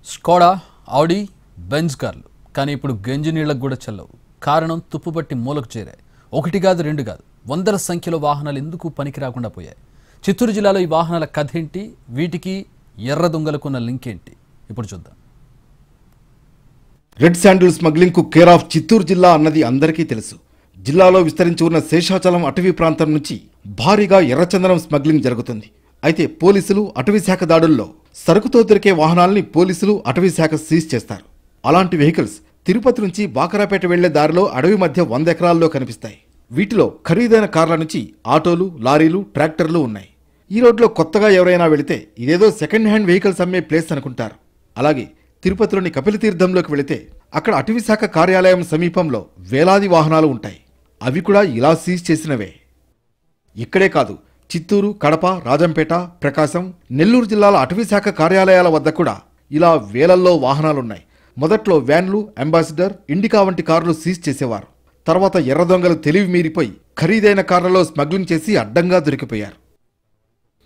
Skoda, ఆడి, Benz కార్లు కానీ ఇప్పుడు గంజి నీళ్లకు కూడా చెల్లవు. కారణం తుప్పుపట్టి మూలకు చేరాయి. ఒకటి కాదు రెండు కాదు, వందల సంఖ్యలో వాహనాలు ఎందుకు పనికి రాకుండా పోయాయి. చిత్తూరు జిల్లాలో ఈ వాహనాల కథ ఏంటి, వీటికి ఎర్ర దొంగలకున్న లింక్ ఏంటి ఇప్పుడు చూద్దాం. రెడ్ శాండిల్ స్మగ్లింగ్ కు కేర్ ఆఫ్ చిత్తూరు జిల్లా అన్నది అందరికీ తెలుసు. జిల్లాలో విస్తరించి ఉన్న శేషాచలం అటవీ ప్రాంతం నుంచి భారీగా ఎర్రచందనం స్మగ్లింగ్ జరుగుతుంది. అయితే పోలీసులు అటవీ శాఖ దాడుల్లో సరుకుతో దొరికే వాహనాల్ని పోలీసులు అటవీ శాఖ సీజ్ చేస్తారు. అలాంటి వెహికల్స్ తిరుపతి నుంచి బాకరాపేట వెళ్లే దారిలో అడవి మధ్య 100 ఎకరాల్లో కనిపిస్తాయి. వీటిలో ఖరీదైన కార్ల నుంచి ఆటోలు, లారీలు, ట్రాక్టర్లు ఉన్నాయి. ఈ రోడ్లో కొత్తగా ఎవరైనా వెళితే ఇదేదో సెకండ్ హ్యాండ్ వెహికల్స్ అమ్మే ప్లేస్ అనుకుంటారు. అలాగే తిరుపతిలోని కపిలతీర్థంలోకి వెళితే అక్కడ అటవీ శాఖ కార్యాలయం సమీపంలో వేలాది వాహనాలు ఉంటాయి. అవి కూడా ఇలా సీజ్ చేసినవే. ఇక్కడే కాదు, చిత్తూరు, కడప, రాజంపేట, ప్రకాశం, నెల్లూరు జిల్లాల అటవీ శాఖ కార్యాలయాల వద్ద కూడా ఇలా వేలల్లో వాహనాలున్నాయి. మొదట్లో వ్యాన్లు, అంబాసిడర్, ఇండికా వంటి కార్లు సీజ్ చేసేవారు. తర్వాత ఎర్ర దొంగలు తెలివి మీరిపోయి ఖరీదైన కార్లలో స్మగ్లింగ్ చేసి అడ్డంగా దొరికిపోయారు.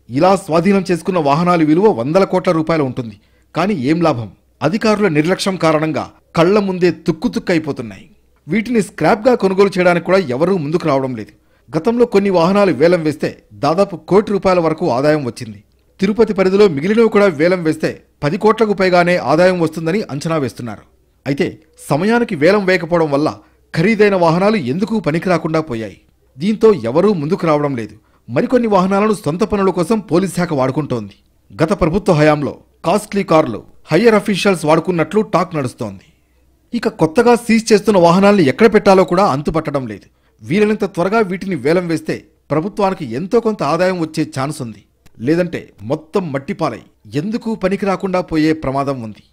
ఇలా స్వాధీనం చేసుకున్న వాహనాల విలువ 100 కోట్ల రూపాయలు ఉంటుంది. కానీ ఏం లాభం? అధికారుల నిర్లక్ష్యం కారణంగా కళ్ల ముందే తుక్కు అయిపోతున్నాయి. వీటిని స్క్రాప్గా కొనుగోలు చేయడానికి కూడా ఎవరూ ముందుకు రావడం లేదు. గతంలో కొన్ని వాహనాలు వేలం వేస్తే దాదాపు 1 కోటి రూపాయల వరకు ఆదాయం వచ్చింది. తిరుపతి పరిధిలో మిగిలినవి కూడా వేలం వేస్తే 10 కోట్లకు పైగానే ఆదాయం వస్తుందని అంచనా వేస్తున్నారు. అయితే సమయానికి వేలం వేయకపోవడం వల్ల ఖరీదైన వాహనాలు ఎందుకు పనికి రాకుండా పోయాయి. దీంతో ఎవరూ ముందుకు రావడం లేదు. మరికొన్ని వాహనాలను సొంత పనుల కోసం పోలీస్ శాఖ వాడుకుంటోంది. గత ప్రభుత్వ హయాంలో కాస్ట్లీ కార్లు హయ్యర్ అఫీషియల్స్ వాడుకున్నట్లు టాక్ నడుస్తోంది. ఇక కొత్తగా సీజ్ చేస్తున్న వాహనాల్ని ఎక్కడ పెట్టాలో కూడా అంతుపట్టడం లేదు. వీలైనంత త్వరగా వీటిని వేలం వేస్తే ప్రభుత్వానికి ఎంతో కొంత ఆదాయం వచ్చే ఛాన్స్ ఉంది. లేదంటే మొత్తం మట్టిపాలై ఎందుకు పనికి రాకుండా పోయే ప్రమాదం ఉంది.